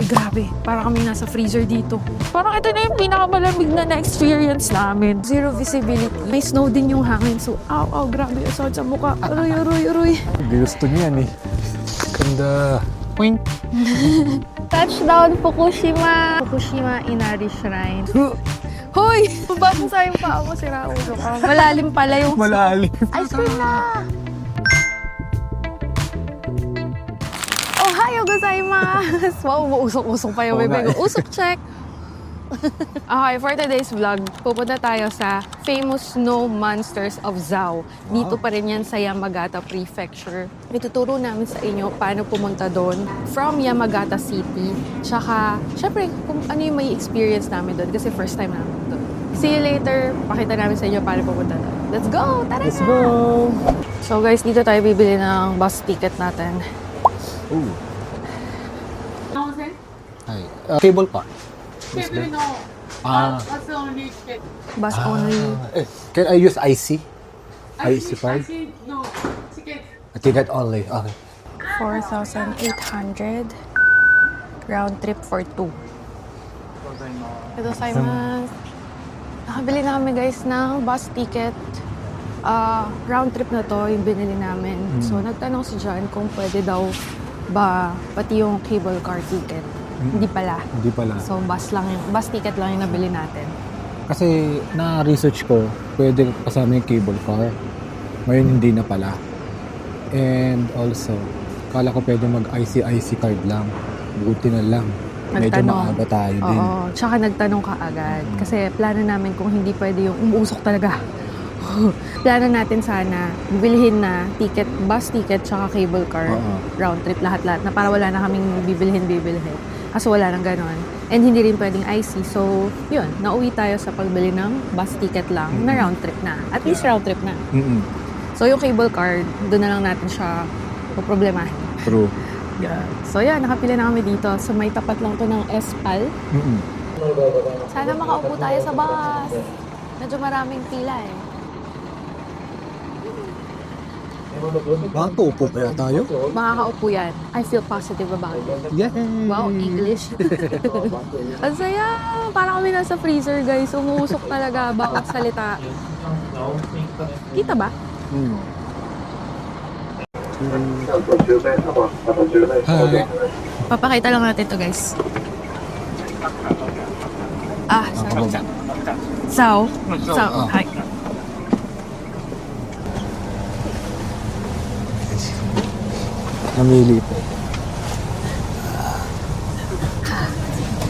Grabe, parang kami nasa freezer dito. Parang ito na yung pinakamalamig na na-experience namin. Zero visibility. May snow din yung hangin. So, grabe. Asad sa mukha. Aroy. Gusto niya yan eh. Ganda. Point. Touchdown, Fukushima! Fukushima Inari Shrine. Hoy! Basta sa yung paa mo, sira ulo ka. Malalim pala yung... Malalim. Ice cream na! Ohayo gozaimasu! Wow, usok-usok pa yung bebe ko. Usok check! Okay, for today's vlog, pupunta tayo sa famous snow monsters of Zao. Dito pa rin yan sa Yamagata Prefecture. Ituturo namin sa inyo paano pumunta doon from Yamagata City. Tsaka, syempre, kung ano yung may experience namin doon kasi first time namin doon. See you later. Pakita namin sa inyo paano pupunta doon. Let's go! Tara Let's na! go! So guys, dito tayo bibili ng bus ticket natin. Ooh. Hi. Cable pa. Cable, no. That's the only ticket. Bus only. Can I use IC? IC I card? see, no. Ticket. A ticket only. Okay. 4,800. Round trip for 2. Ito, Simon. Nakabili na kami guys ng bus ticket. Round trip na to yung binili namin. So, nagtanong si John kung pwede daw ba pati yung cable car ticket. Hindi pala. Hindi pala. So, bus ticket lang yung nabili natin. Kasi na-research ko, pwede kasama yung cable car. Ngayon hindi na pala. And also, kala ko pwede mag-IC card lang. Buti na lang. Medyo maaga tayo din. Oo. Tsaka nagtanong ka agad. Kasi plano namin kung hindi pwede yung umuusok talaga. Plano natin sana bilhin na ticket, bus ticket, tsaka cable car. Round trip, lahat-lahat. Na para wala na kaming bibilhin. Kaso wala nang ganon. And hindi rin pwedeng IC. So, yun. Nauwi tayo sa pagbili ng bus ticket lang na round trip na. At least round trip na. So, yung cable car, doon na lang natin siya problemahin. True. Yeah. So, yan. Nakapila na kami dito. So, may tapat lang to ng Espal. Sana makaupo tayo sa bus. Medyo maraming pila eh. Makakaupo kaya tayo? Makakaupo yan. I feel positive about it. Yay! Wow, English. Ang saya! Parang kami nasa freezer, guys. Umuusok talaga bawat salita. Kita ba? Hi! Papakita lang natin to, guys. Sorry. Sao. Hi. Namili po.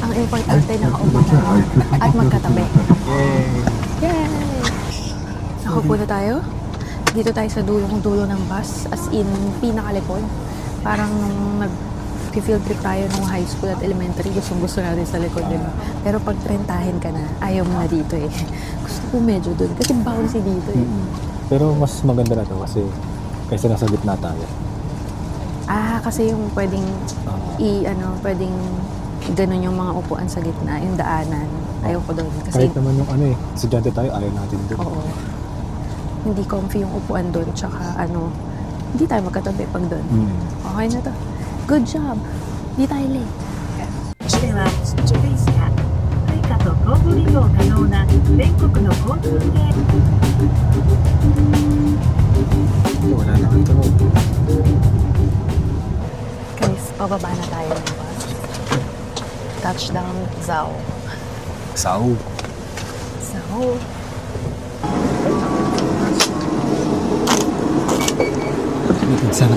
Ang importante, nakaupo tayo at magkatabi. Yay! Nakaupo na tayo. Dito tayo sa dulong-dulo ng bus. As in, pinakalikod. Parang nung nag-field trip tayo nung high school at elementary, gustong-gusto natin sa likod, diba? Pero pag trentahin ka na, ayaw mo na dito eh. Gusto ko medyo dun. Kasi bouncy dito eh. Pero mas maganda na to kasi kaysa nasa gitna tayo. Kasi yung pwedeng pwedeng ganun yung mga upuan sa gitna, yung daanan. Ayaw ko doon. Kasi, Kahit naman yung estudyante tayo, ayaw natin doon. oo. Hindi comfy yung upuan doon. Tsaka hindi tayo magkatabi pag doon. Okay na to. Good job. Hindi tayo late. では、スペースや追加と後部利用可能な全国の交通系 Wala naman to. Guys, pababa na tayo ng bus. Touchdown, Zao. Sao. Sana.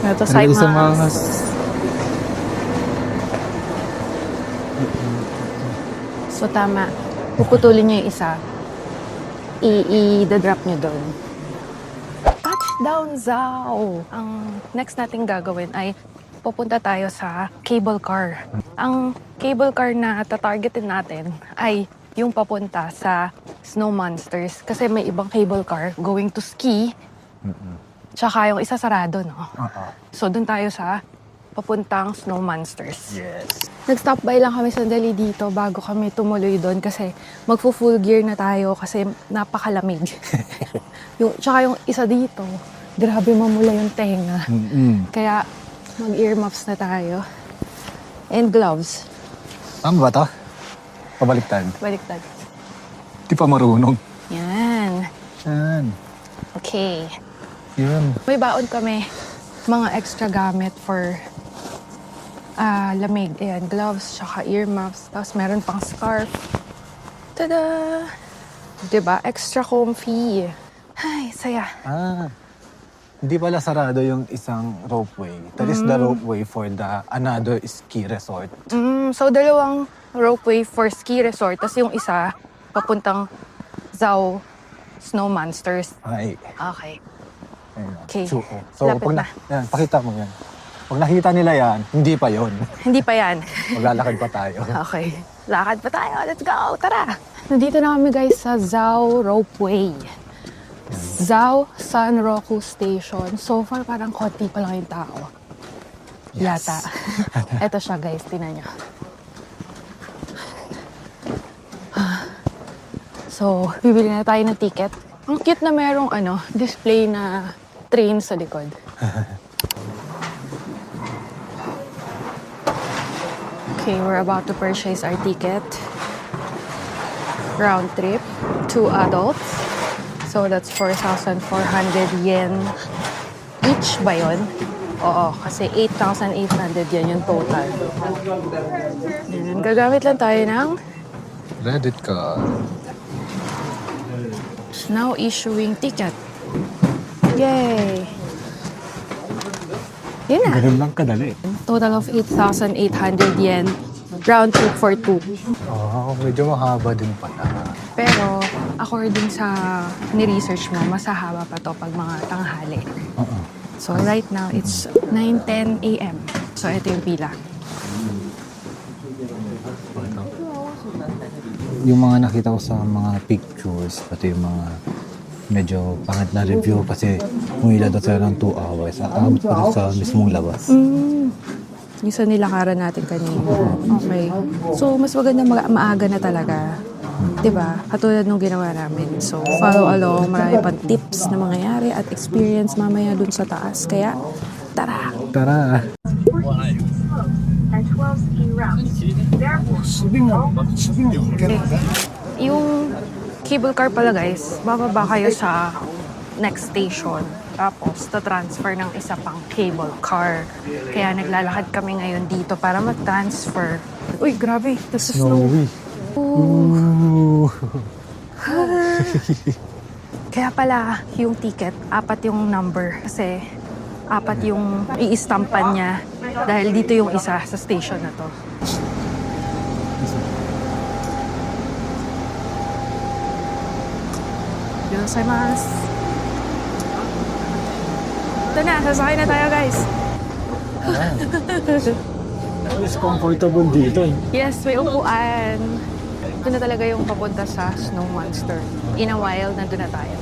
Ito, Saimas. So, tama. Puputulin nyo yung isa. I-drop nyo doon. Touchdown, Zao! Ang next nating gagawin ay pupunta tayo sa cable car. Ang cable car na tatargetin natin ay yung papunta sa Snow Monsters. Kasi may ibang cable car going to ski. Tsaka yung isa sarado, no? So, doon tayo sa papuntang Snow Monsters. Yes. Nag-stop by lang kami sandali dito bago kami tumuloy doon kasi magpo-full gear na tayo kasi napakalamig. Tsaka yung isa dito, grabe mamula yung tenga. Kaya Mag-earmuffs na tayo. And gloves. Tama ba to? Pabaliktad. Baliktad. Di pa marunong. Yan. Yan. Okay. Yun. May baon kami. Mga extra gamit for lamig. Ayan, gloves, tsaka earmuffs. Tapos meron pang scarf. Tada! Diba? Extra comfy. Ay, saya. Hindi pala sarado yung isang ropeway. That is the ropeway for the another ski resort. So, dalawang ropeway for ski resort. Tapos yung isa, papuntang Zhao Snow Monsters. Ay. Okay. Ayun. Okay. So, Lapit pag na. yan, pakita mo yan. Pag nakita nila yan, hindi pa yon. Hindi pa yan. Maglalakad pa tayo. Okay. Lakad pa tayo. Let's go. Tara. Nandito na kami guys sa Zhao Ropeway. Zhao Sanroku Station. So far, parang konti pa lang yung tao. Yes. Yata. Eto siya guys. Tingnan nyo. So, bibili na tayo ng ticket. Ang cute na merong display na train sa likod. Okay, we're about to purchase our ticket. Round trip. 2 adults. So that's 4,400 yen each ba yun? Oo, kasi 8,800 yan yung total. Yan, gagamit lang tayo ng Reddit ka. now issuing ticket. Yay! Yun na. Ganun lang kadali. Total of 8,800 yen. Round trip for 2. Medyo mahaba din pala. Pero according sa ni-research mo, mas hahaba pa to pag mga tanghali. So right now, it's 9:10 a.m. So ito yung pila. Yung mga nakita ko sa mga pictures, pati yung mga medyo pangit na review kasi umila daw sila ng 2 hours. Aabot pa rin sa mismong labas. Yung sa nilakaran natin kanina. Okay. So mas maganda maaga na talaga. Diba? Katulad nung ginawa namin. So, follow along. Marami pang tips na mangyayari at experience mamaya dun sa taas. Kaya, tara! Tara! And 12 ski routes. Therefore, Yung cable car pala guys, bababa kayo sa next station. Tapos, ta-transfer ng isa pang cable car. Kaya naglalakad kami ngayon dito para mag-transfer. Uy, grabe! This is Snowy. Ooh. Kaya pala, yung ticket, 4 yung number. Kasi 4 yung i-stampan niya. Dahil dito yung isa sa station na to. Gozaimasu. Ito na, sasakay na tayo guys. It's comfortable dito. Yes, may upuan. Ito na talaga yung papunta sa Snow Monster. In a while, nandun na tayo.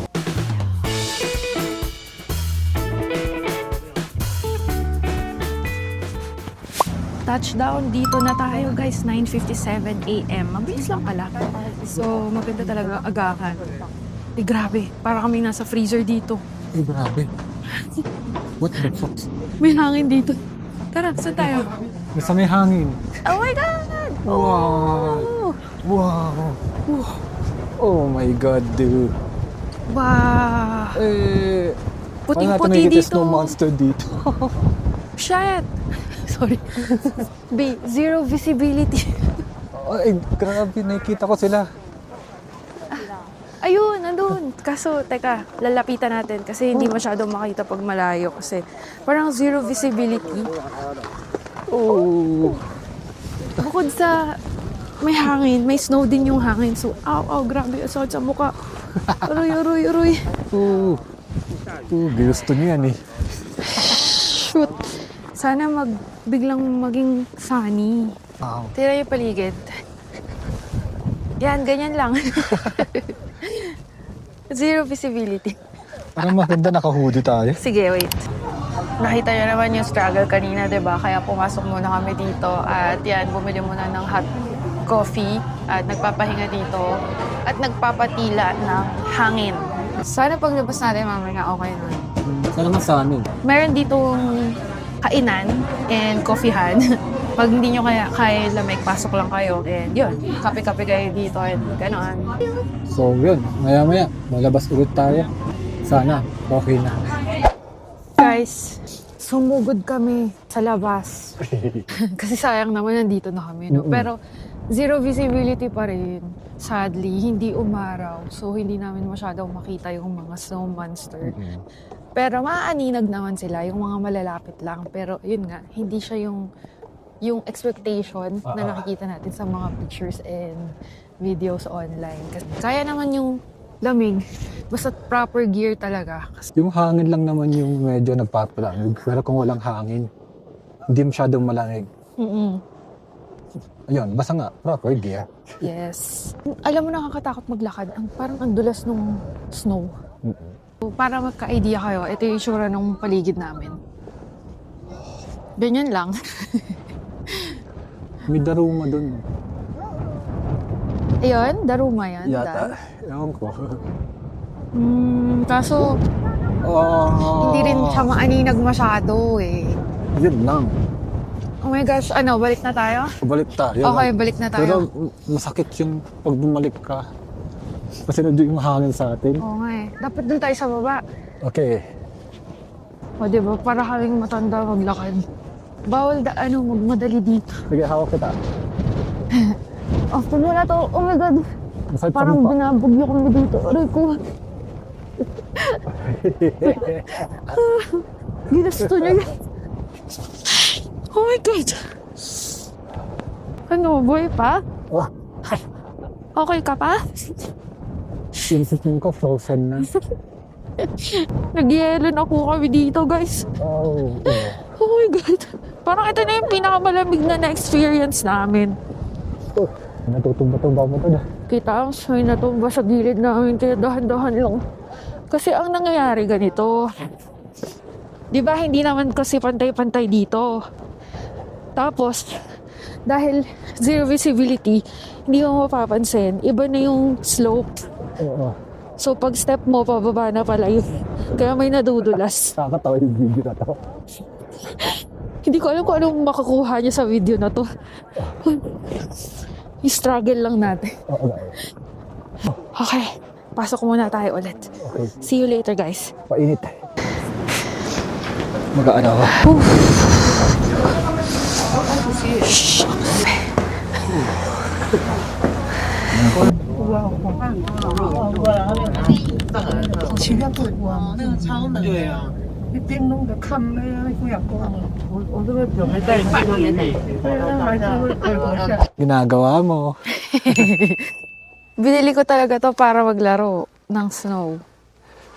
Touchdown, dito na tayo guys, 9:57 a.m. Mabilis lang pala. So, maganda talaga agahan. Eh, grabe. Para kami nasa freezer dito. Ay, grabe. What the fuck? May hangin dito. Tara, saan tayo? Nasa may hangin. Oh my God! Wow! Wow! Oh my God, dude. Wow! Eh, Puting-puti dito. Snow monster dito. Shit! Sorry. Zero visibility. Ay, grabe. Nakikita ko sila. Ayun, nandun. Kaso, teka, lalapitan natin kasi hindi masyadong makita pag malayo kasi parang zero visibility. Oh. Bukod sa may hangin, may snow din yung hangin. So, grabe, asakit sa mukha. Aroy. Oh. Oh, gusto niya yan eh. Shoot. Sana biglang maging sunny. Wow. Tira yung paligid. Yan, ganyan lang. Zero visibility. Parang maganda naka-hoodie tayo. Sige, wait. Nakita niyo naman yung struggle kanina, di ba? Kaya pumasok muna kami dito at yan, bumili muna ng hot coffee at nagpapahinga dito at nagpapatila ng hangin. Sana paglabas natin mamaya okay na. Sana masanin. Meron ditong kainan and coffeehan. Pag hindi nyo kaya lamig, pasok lang kayo. And yun, kape-kape kayo dito and gano'n. So yun, maya-maya, malabas ulit tayo. Sana, okay na. Guys, sumugod kami sa labas. Kasi sayang naman nandito na kami, no? Pero zero visibility pa rin. Sadly, hindi umaraw. So, hindi namin masyadong makita yung mga snow monster. Pero maaaninag naman sila, yung mga malalapit lang. Pero yun nga, hindi siya yung expectation na nakikita natin sa mga pictures and videos online. Kasi kaya naman yung lamig, basta proper gear talaga. Yung hangin lang naman yung medyo nagpapalamig. Pero kung walang hangin, hindi masyadong malamig. Ayun, basta nga, proper gear. Yes. Alam mo, nakakatakot maglakad. Parang ang dulas nung snow. So, para magka-idea kayo, ito yung itsura ng paligid namin. Ganyan lang. May daruma dun. Ayun, daruma yan. Yata. Ewan ko. Kaso, hindi rin siya maaninag masyado eh. Yun lang. Oh my gosh, balik na tayo? Balik tayo. Okay, balik na tayo. Pero masakit yung pag bumalik ka. Kasi nandun yung hangin sa atin. Oo nga eh. Dapat dun tayo sa baba. Okay. O diba, para kaming matanda maglakad. Bawal magmadali dito. Sige, hawak kita. After mo na to, oh my God. Masakit sa Parang mukha. binabagyo kami dito. Aray ko. Ginasto niya yan. Oh my God. Ano, boy pa? Oh, Okay ka pa? yung system ko frozen na. Nag-yelo na po kami dito, guys. Oh. Oh my God. Parang ito na yung pinakamalamig na experience namin. Natutumba-tumba mo to na. Kita, may natumba sa gilid namin, kaya dahan-dahan lang. Kasi ang nangyayari ganito, di ba hindi naman kasi pantay-pantay dito. Tapos, dahil zero visibility, hindi mo mapapansin, iba na yung slope. Oo. So pag step mo, pababa na pala yun. Kaya may nadudulas. Nakakatawa yung video na to. Hindi ko alam kung anong makakuha niya sa video na to. I-struggle lang natin. Oo. Okay, pasok muna tayo ulit. Okay. See you later, guys. Painit. Mag-aano ka? Ginagawa mo. Binili ko talaga to para maglaro ng snow.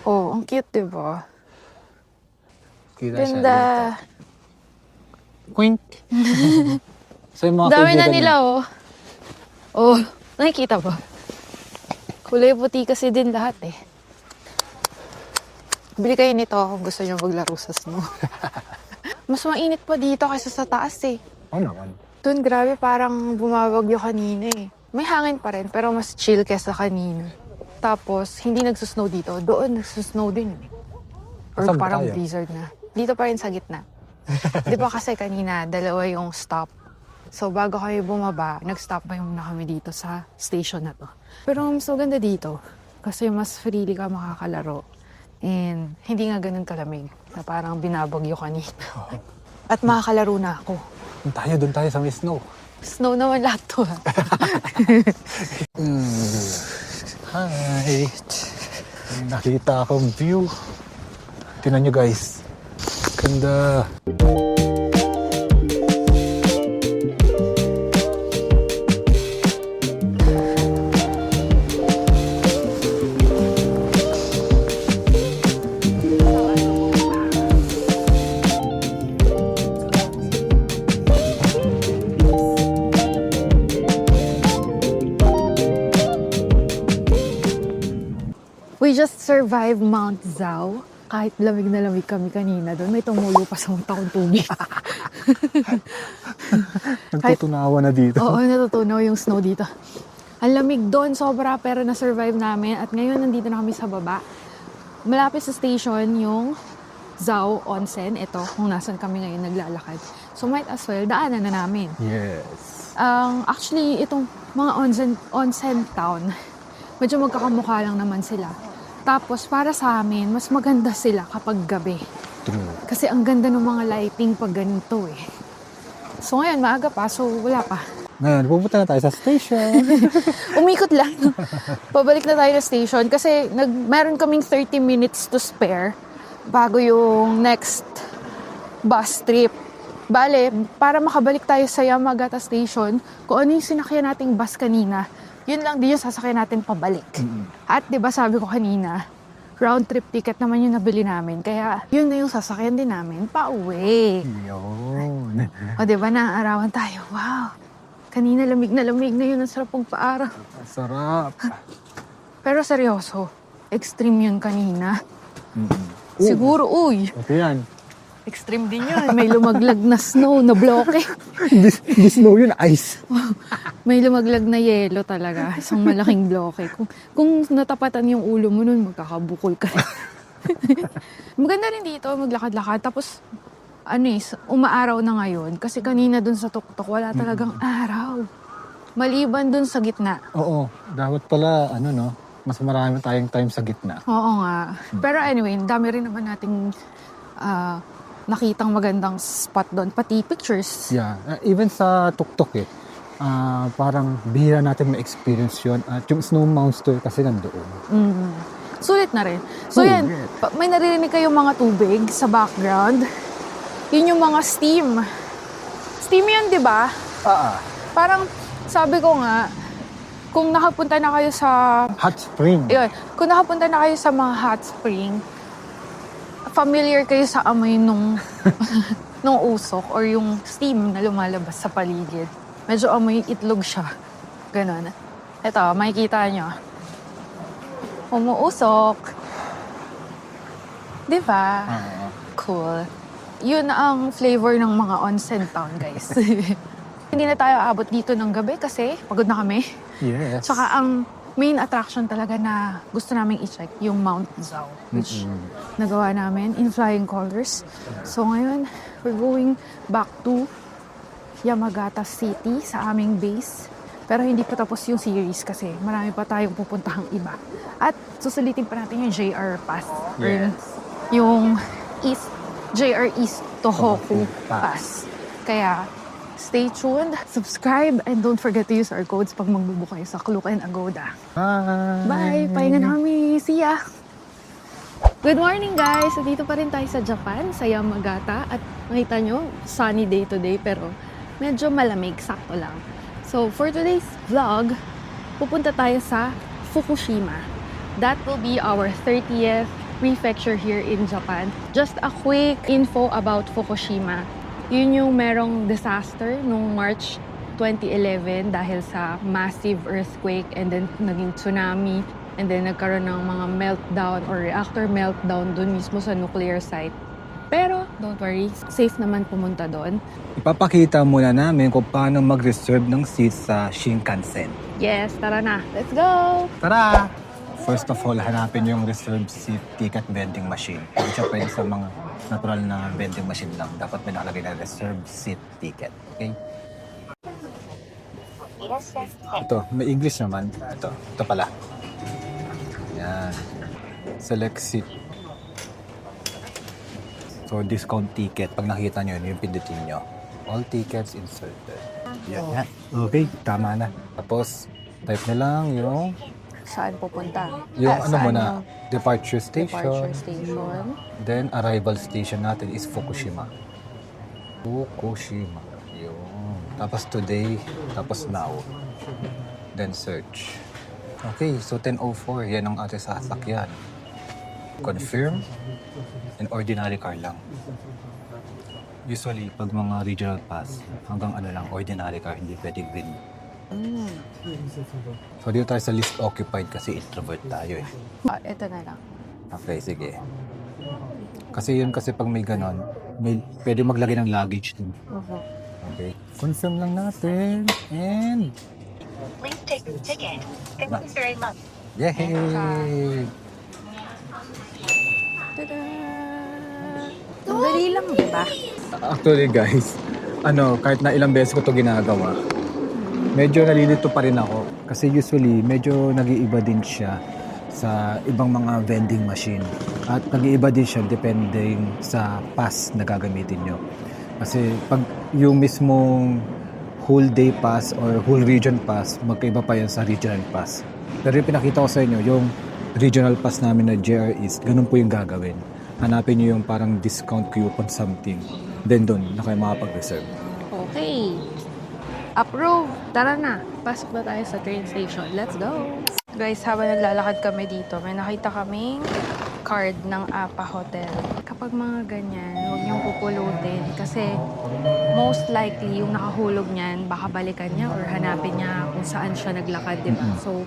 Oh, ang cute, diba? Ganda. Quink. So yung mga Dami na kaibigan nila, oh. Oh, nakikita ba? Kulay puti kasi din lahat, eh. Bili kayo nito kung gusto nyo maglaro sa snow. Mas mainit pa dito kaysa sa taas, eh. Oo naman. Doon, grabe, parang bumabagyo kanina, eh. May hangin pa rin, pero mas chill kesa kanina. Tapos, hindi nagsusnow dito. Doon, nagsusnow din, eh. Or Saan ba parang tayo? blizzard na. Dito pa rin sa gitna. Di ba kasi kanina, dalawa yung stop. So, bago kayo bumaba, nag-stop pa muna kami dito sa station na to. Pero mas maganda dito. Kasi mas freely ka makakalaro. And hindi nga ganun kalamig na parang binabagyo kanina. At makakalaro na ako. Doon tayo sa may snow. Snow naman lahat to, ha? Hi. Nakita akong view. Tingnan nyo guys. Ganda. We just survived Mount Zao. Kahit lamig na lamig kami kanina doon, may tumulo pa sa mata kong tubig. Nagtutunawa na dito. Oo, natutunaw yung snow dito. Ang lamig doon, sobra, pero na-survive namin. At ngayon, nandito na kami sa baba. Malapit sa station yung Zao Onsen. Ito, kung nasan kami ngayon naglalakad. So might as well, daanan na namin. Yes. Actually, itong mga onsen town, medyo magkakamukha lang naman sila. Tapos, para sa amin, mas maganda sila kapag gabi. True. Kasi ang ganda ng mga lighting pag ganito eh. So ngayon, maaga pa, so wala pa. Ngayon, pupunta na tayo sa station. Umikot lang. Pabalik na tayo na station kasi meron kaming 30 minutes to spare bago yung next bus trip. Bale, para makabalik tayo sa Yamagata Station, kung ano yung sinakyan nating bus kanina, yun lang din yung sasakyan natin pabalik. At 'di ba sabi ko kanina, round trip ticket naman yung nabili namin. Kaya yun na yung sasakyan din namin pauwi. Yun. O 'di ba, naaarawan tayo. Wow. Kanina lamig na yun. Ang sarap pagpaaraw. Sarap. Pero seryoso, extreme yun kanina. Mm-mm. Siguro, uy, Ito yan. extreme din yun. May lumaglag na snow na bloke. Hindi snow yun, ice. May lumaglag na yelo talaga. Isang malaking bloke. Kung natapatan yung ulo mo nun, magkakabukol ka. Maganda rin dito, maglakad-lakad. Tapos, umaaraw na ngayon. Kasi kanina dun sa tuktok, wala talagang araw. Maliban dun sa gitna. Oo. Dapat pala, mas marami tayong time sa gitna. Oo nga. Pero anyway, dami rin naman nating nakitang magandang spot doon. Pati pictures. Yeah. Even sa tuktok parang bihira natin ma-experience yun. At yung snow monster kasi nandoon. Sulit na rin. So Oh, yan, yeah. may naririnig kayong mga tubig sa background. Yun yung mga steam. Steam yun, di ba? Parang sabi ko nga, kung nakapunta na kayo sa... Hot spring. Yun, kung nakapunta na kayo sa mga hot spring, familiar kayo sa amoy nung usok or yung steam na lumalabas sa paligid. Medyo amoy itlog siya. Ganon. Ito, makikita nyo. Umuusok. Di ba? Cool. Yun ang flavor ng mga onsen town, guys. Hindi na tayo aabot dito ng gabi kasi pagod na kami. Yes. Tsaka ang main attraction talaga na gusto naming i-check, yung Mount Zao, which nagawa namin in flying colors. So ngayon, we're going back to Yamagata City sa aming base. Pero hindi pa tapos yung series kasi marami pa tayong pupuntahang iba. At susulitin pa natin yung JR Pass. Or Yes. yung JR East Tohoku Pass. Pass. Kaya, stay tuned, subscribe, and don't forget to use our codes pag magbubook kayo sa Klook and Agoda. Bye! Pahinga na kami! See ya! Good morning, guys! So, dito pa rin tayo sa Japan, sa Yamagata. At makita nyo, sunny day today, pero medyo malamig, sakto lang. So, for today's vlog, pupunta tayo sa Fukushima. That will be our 30th prefecture here in Japan. Just a quick info about Fukushima. Yun yung merong disaster nung March 2011 dahil sa massive earthquake and then naging tsunami and then nagkaroon ng mga meltdown or reactor meltdown dun mismo sa nuclear site. Pero don't worry, safe naman pumunta doon. Ipapakita muna namin kung paano mag-reserve ng seats sa Shinkansen. Yes, tara na. Let's go! Tara! First of all, hanapin yung reserved seat ticket vending machine. Hindi siya pwede sa mga natural na vending machine lang. Dapat may nakalagay na reserved seat ticket. Okay? Ito, may English naman. Ito pala. Yan. Select seat. So, discount ticket. Pag nakita nyo yun, yung pindutin nyo. All tickets inserted. Yan. Okay, tama na. Tapos, type na lang yung Saan pupunta? Yung Saan muna, yung departure station. departure station? Then, arrival station natin is Fukushima. Fukushima. Yun. Tapos today, tapos now. Then search. Okay, so 10:04. Yan ang ating sasakyan. Confirm. And ordinary car lang. Usually, pag mga regional pass, hanggang ordinary car, hindi pwedeng green. So, dito tayo sa list occupied kasi introvert tayo eh. Ito na lang. Okay, sige. Kasi yun kasi pag may ganon, pwede maglagay ng luggage din. Okay. Confirm lang natin. And... Please take your ticket. Thank you very much. Yay! Tada! Dali lang, di ba? Actually guys, kahit na ilang beses ko to ginagawa, medyo nalilito pa rin ako. Kasi usually, medyo nag-iiba din siya sa ibang mga vending machine. At nag-iiba din siya depending sa pass na gagamitin nyo. Kasi pag yung mismong whole day pass or whole region pass, magkaiba pa yan sa regional pass. Pero yung pinakita ko sa inyo, yung regional pass namin na JR East, ganun po yung gagawin. Hanapin nyo yung parang discount coupon something. Then doon, na kayo makapag-reserve. Okay. Approve. Tara na. Pasok na tayo sa train station. Let's go. Guys, habang naglalakad kami dito, may nakita kaming card ng APA Hotel. Kapag mga ganyan, huwag niyong pupulutin kasi most likely yung nakahulog niyan, baka balikan niya or hanapin niya kung saan siya naglakad, di ba? So,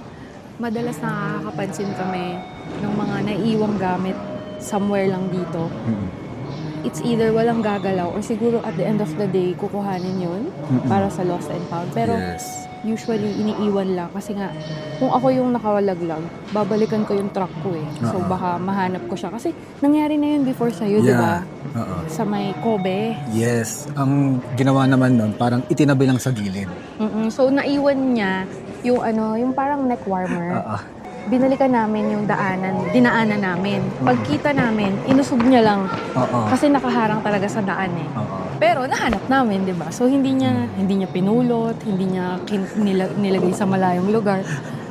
madalas nakakapansin kami ng mga naiiwang gamit somewhere lang dito. It's either walang gagalaw or siguro at the end of the day, kukuhanin yun para sa lost and found. Pero Yes. usually, iniiwan lang. Kasi nga, kung ako yung nakawalaglag, babalikan ko yung truck ko eh. So, baka mahanap ko siya. Kasi nangyari na yun before sa'yo, di ba? Oo. Sa may Kobe. Yes. Ang ginawa naman nun, parang itinabi lang sa gilid. So, naiwan niya yung parang neck warmer. Oo. Binalikan namin yung dinaanan namin. Pagkita namin, inusog niya lang. Oo. Kasi nakaharang talaga sa daan eh. Oo. Pero nahanap namin, 'di ba? So hindi niya pinulot, hindi niya nilagay sa malayong lugar.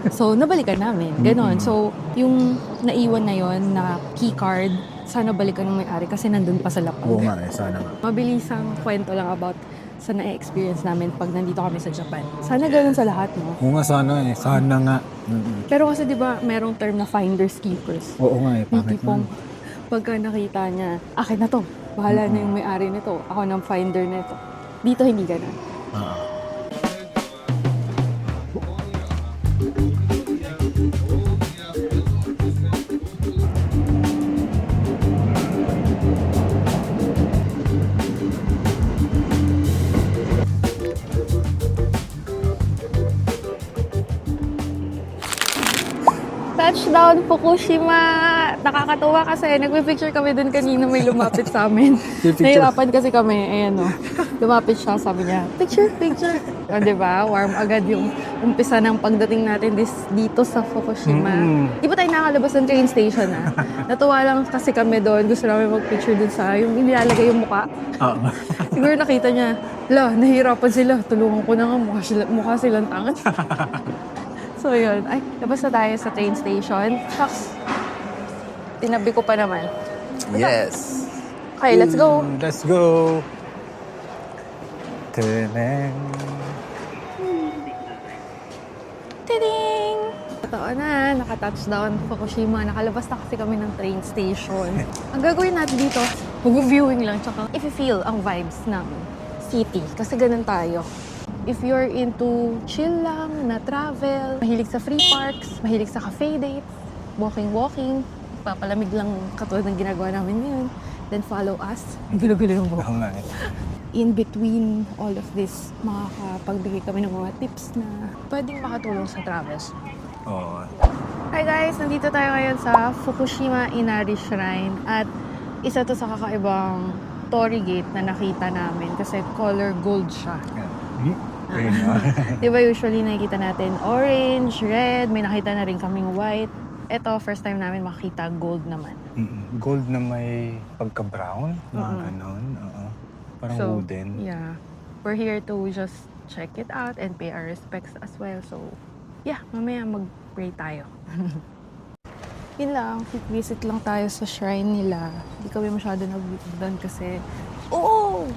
So nabalikan namin. Ganon. So yung naiwan na yon na key card, sana balikan ng may-ari kasi nandun pa sa lapag. Oo nga eh, sana nga. Mabilisang kwento lang about sa na-experience namin pag nandito kami sa Japan. Sana ganun sa lahat, no? Oo nga, sana eh. Sana nga. Pero kasi 'di ba, merong term na finders keepers. Oo nga eh, Yung bakit tipong man? pagka nakita niya, akin na to. Bahala na yung may-ari nito. Ako ng finder nito. Dito hindi ganun. Oo. Touchdown Fukushima! Nakakatuwa kasi nagpe-picture kami dun kanina, may lumapit sa amin. Picture. Nahirapan kasi kami, ayan o. Lumapit siya, sabi niya, picture. O, diba? Warm agad yung umpisa ng pagdating natin dito sa Fukushima. Di ba tayo nakalabas ng train station Natuwa lang kasi kami doon. Gusto namin mag-picture dun sa yung inilalagay yung mukha. Oo. Siguro nakita niya, nahihirapan sila. Tulungan ko na nga, mukha silang tangan. So yun, labas na tayo sa train station. Shucks, tinabi ko pa naman. Yes. Okay, let's go. Let's go. Teneng. Tiding! Totoo na, naka-touchdown Fukushima. Nakalabas na kasi kami ng train station. Ang gagawin natin dito, mag-viewing lang, tsaka i-feel ang vibes ng city. Kasi ganun tayo. If you're into chill lang, na travel, mahilig sa free parks, mahilig sa cafe dates, walking, papalamig lang katulad ng ginagawa namin ngayon, then follow us. Gulo-gulo ng buhok. Oo nga eh. In between all of this, makakapagbigay kami ng mga tips na pwedeng makatulong sa travels. Oo. Hi guys! Nandito tayo ngayon sa Fukushima Inari Shrine at isa to sa kakaibang torii gate na nakita namin kasi color gold siya. Ayun nga. Di ba usually nakikita natin orange, red, may nakita na rin kaming white. Ito, first time namin makita gold naman. Gold na may pagka-brown, mga ganon. Oo. Parang wooden. Yeah. We're here to just check it out and pay our respects as well. So, yeah, mamaya mag-pray tayo. Yun lang, visit lang tayo sa shrine nila. Hindi kami masyado nag-visit doon kasi, oo!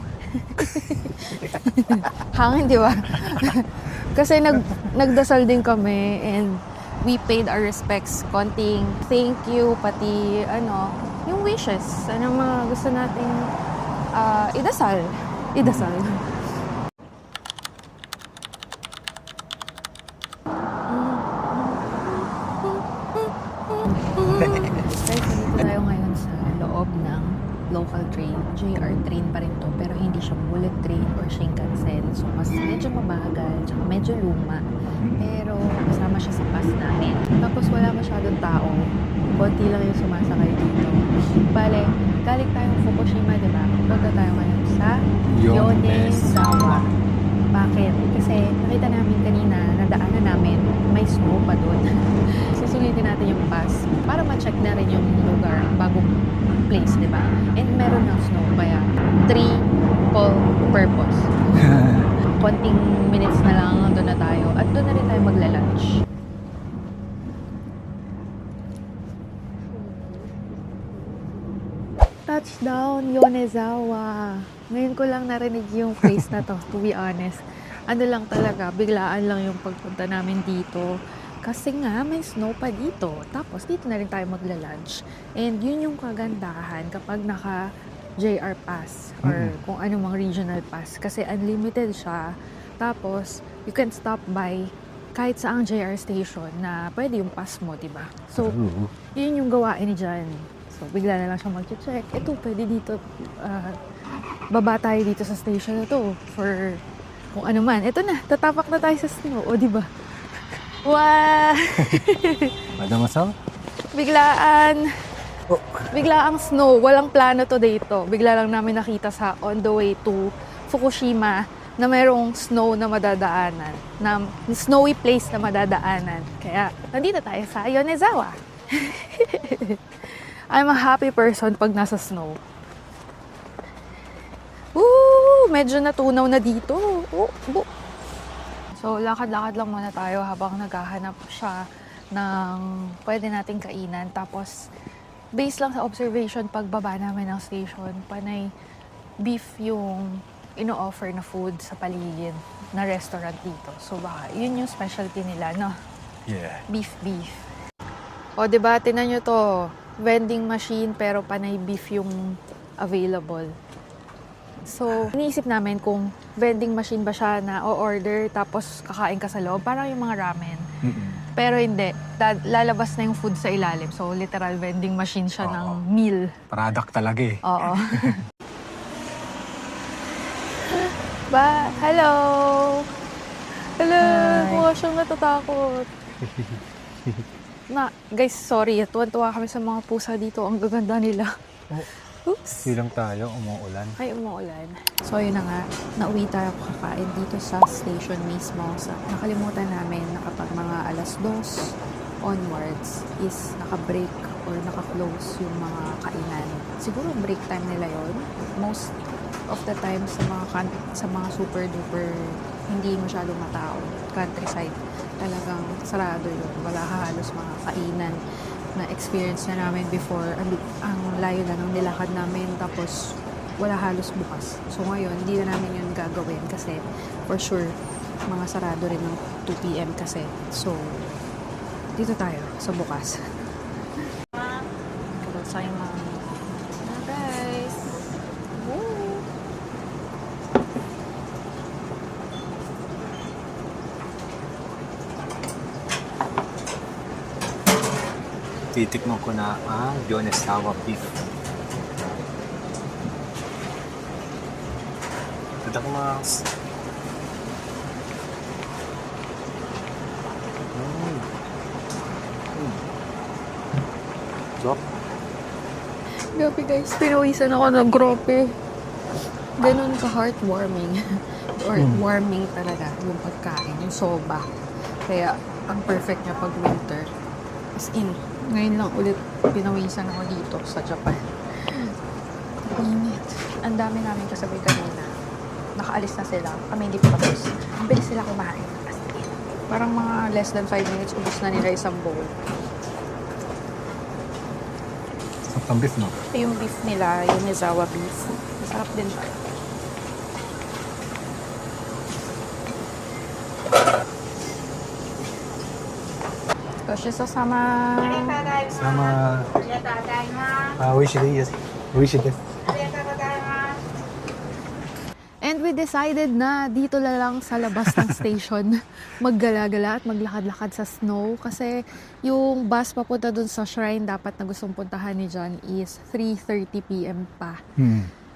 Hangin, di ba? Kasi nagdasal din kami and we paid our respects. Konting thank you, pati yung wishes. Anong mga gusto nating idasal. Guys, nandito tayo ngayon sa loob ng local train. JR train pa rin to, pero hindi siya bullet train or Shinkansen. So, mas medyo mabagal, tsaka medyo luma. Pero, kasama siya sa pass namin. Tapos, wala masyadong tao. Konti lang yung sumasakay dito. Bale, galing tayong Fukushima, di ba? Punta tayo ngayon sa Yonezawa. Yonezawa. Bakit? Kasi nakita namin kanina, nadaanan namin, may snow pa doon. Susulitin natin yung bus para ma-check na rin yung lugar, bagong place, di ba? And meron ng snow, kaya triple purpose. Konting minutes na lang doon na tayo at doon na rin tayo magla-lunch. Touchdown, Yonezawa. Ngayon ko lang narinig yung place na to, to be honest. Ano lang talaga, biglaan lang yung pagpunta namin dito. Kasi nga, may snow pa dito. Tapos, dito na rin tayo magla-lunch. And yun yung kagandahan kapag naka JR Pass or kung anumang regional pass. Kasi unlimited siya. Tapos, you can stop by kahit saang JR station na pwede yung pass mo, diba? So, yun yung gawain dyan. So, bigla na lang siya mag-check. Ito, pwede dito, baba tayo dito sa station na to for kung ano man. Ito na, tatapak na tayo sa snow. O, diba? Wow! Madam Asal? Biglaan. Biglaang snow. Walang plano to dito. Bigla lang namin nakita sa on the way to Fukushima na mayroong snow na madadaanan. Na snowy place na madadaanan. Kaya, nandito tayo sa Yonezawa. I'm a happy person pag nasa snow. Woo! Medyo natunaw na dito. So, lakad-lakad lang muna tayo habang naghahanap siya ng pwede nating kainan. Tapos, based lang sa observation, pagbaba namin ng station, panay beef yung ino-offer na food sa paligid na restaurant dito. So, baka yun yung specialty nila, no? Yeah. Beef. O, diba? Tinan nyo to. Vending machine pero panay beef yung available. So, iniisip namin kung vending machine ba siya na o-order tapos kakain ka sa loob. Parang yung mga ramen. Pero hindi. Lalabas na yung food sa ilalim. So, literal vending machine siya ng meal. Product talaga eh. Oo. Hello! Hello! Mukha siyang natatakot. Guys, sorry. Tuwan-tuwa kami sa mga pusa dito. Ang gaganda nila. Oops! Silang tayo, umuulan. Ay, umuulan. So, yun na nga. Nauwi tayo kakain dito sa station mismo. Nakalimutan namin na kapag mga alas 2 onwards is naka-break or naka-close yung mga kainan. Siguro break time nila yon. Most of the time sa mga super-duper hindi masyadong matao. Countryside. Talagang sarado yun. Wala halos mga kainan na experience na namin before. Ang layo na ng nilakad namin tapos wala halos bukas. So ngayon, hindi na namin yun gagawin kasi for sure, mga sarado rin ng 2 p.m. kasi. So, dito tayo sa bukas. Sa yung mga guys. Woo! Titikman ko na ang Yonezawa beef. Tadakimasu. Sarap. Grabe guys, pinawisan ako ng grope. Ganun ka heartwarming. Or warming talaga yung pagkain, yung soba. Kaya, ang perfect niya pag winter. As in, ngayon lang ulit pinawisan ako dito sa Japan. Init. Ang dami namin kasabay kanina. Nakaalis na sila. Kami hindi pa tapos. Ang bilis sila kumain. As in. Parang mga less than 5 minutes, ubos na nila isang bowl. Ang beef, no? Ito yung beef nila, yung Yonezawa beef. Masarap din siya. Goshi-sama. Sama. Oishi desu. Oishi desu. And we decided na dito na lang sa labas ng station maggala-gala at maglakad-lakad sa snow kasi yung bus papunta dun sa shrine dapat na gustong puntahan ni John is 3:30 p.m. pa.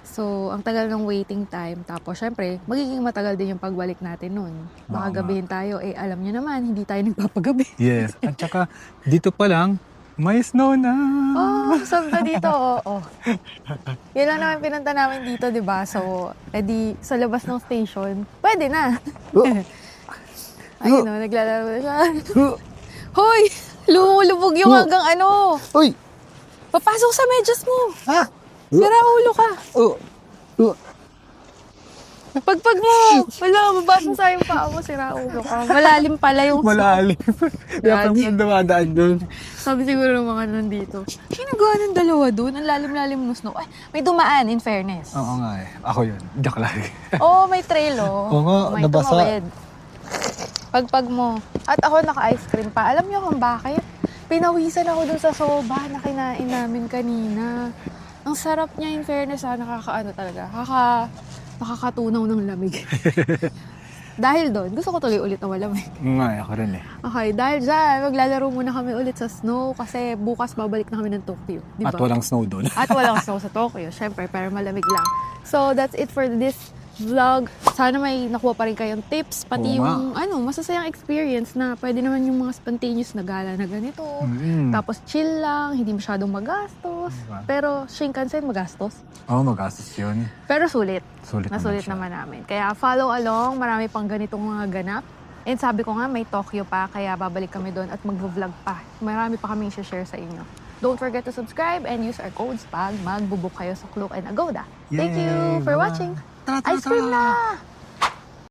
So, ang tagal ng waiting time. Tapos, syempre, magiging matagal din yung pagbalik natin nun. Baka gabihin tayo, alam nyo naman, hindi tayo nagpapagabi. Yes. At saka, dito pa lang, May snow na! Oh, sabta dito, oo. Yan lang naman pinunta namin dito, di ba? So, edi sa labas ng station, pwede na. Ayun o, naglalaro na siya. Hoy! Lumulubog yung hanggang ano. Uy! Papasok sa medyas mo. Ha? Sira ulo ka. Pagpag mo. Wala, mabasa sa yung paa mo. Sira ulo ka. Malalim pala yung Malalim. Kaya pa mo dumadaan doon. Sabi siguro ng mga nandito. Ginagawa ng dalawa doon. Ang lalim-lalim ng snow. Ay, may dumaan, in fairness. Oo nga eh. Ako yun. Joke lang. Oo, may trail, oh. Oo nga, May nabasa. tumawid. Pagpag mo. At ako naka-ice cream pa. Alam niyo kung bakit? Pinawisan ako dun sa soba na kinain namin kanina. Ang sarap niya, in fairness, nakakaano talaga. Nakakatunaw ng lamig. Dahil doon, gusto ko tuloy ulit na malamig. Nga, ako rin eh. Okay, dahil dyan, maglalaro muna kami ulit sa snow kasi bukas babalik na kami ng Tokyo. Diba? At walang snow doon. At walang snow sa Tokyo, syempre, pero malamig lang. So, that's it for this vlog. Sana may nakuha pa rin kayong tips, pati Oo yung masasayang experience na pwede naman yung mga spontaneous na gala na ganito. Tapos chill lang, hindi masyadong magastos. Diba? Pero Shinkansen magastos. Oo, magastos yun. Pero sulit. Sulit Nasulit naman siya. naman namin. Kaya follow along, marami pang ganitong mga ganap. And sabi ko nga, may Tokyo pa, kaya babalik kami doon at mag-vlog pa. Marami pa kaming share sa inyo. Don't forget to subscribe and use our codes pag mag-book kayo sa Klook and Agoda. Thank you Yay! for Bye-bye. watching. Tara, tara, Ice cream tara. na!